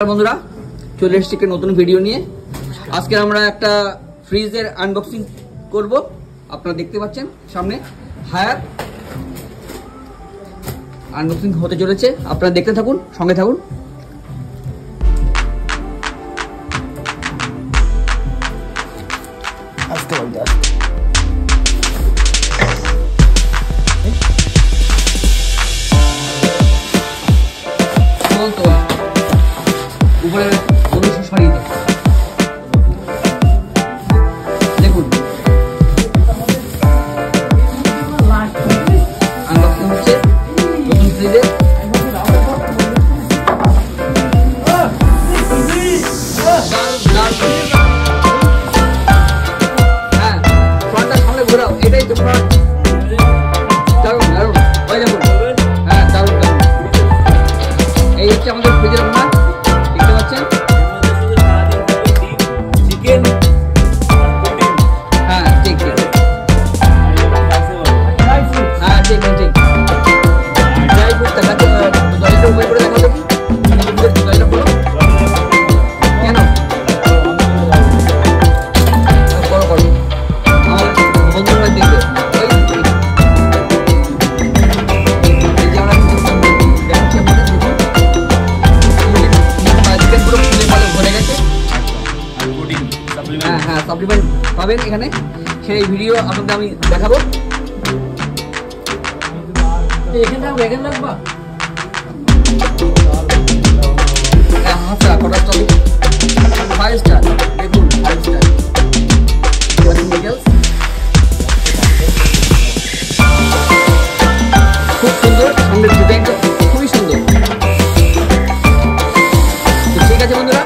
বন্ধুরা চলে এসেছি একটা নতুন ভিডিও নিয়ে। আজকে আমরা একটা ফ্রিজের আনবক্সিং করব। আপনারা দেখতে পাচ্ছেন সামনে হায়ার আনবক্সিং হতে চলেছে। আপনারা দেখতে থাকুন, সঙ্গে থাকুন। উপরে অনুষ্ঠ সরিয়ে দেয়। দেখুন আনবক্সিং হচ্ছে নতুন ফ্রিজের। হ্যাঁ, ফ্রন্টটা সামনে ঘোরাও, এটাই তো ফ্রন্ট। দারুন দারুন, ওই দেখুন। হ্যাঁ, দারুন দারুন। এই হচ্ছে আমাদের ফ্রিজের ওনার। হ্যাঁ, সাপ্লিমেন্ট পাবেন এখানে, সেই ভিডিও আপনাদের আমি দেখাবো। ফাইভ স্টার, দেখুন 5 স্টার। খুব সুন্দর, সামনের ডিজাইনটা খুবই সুন্দর। তো ঠিক আছে বন্ধুরা,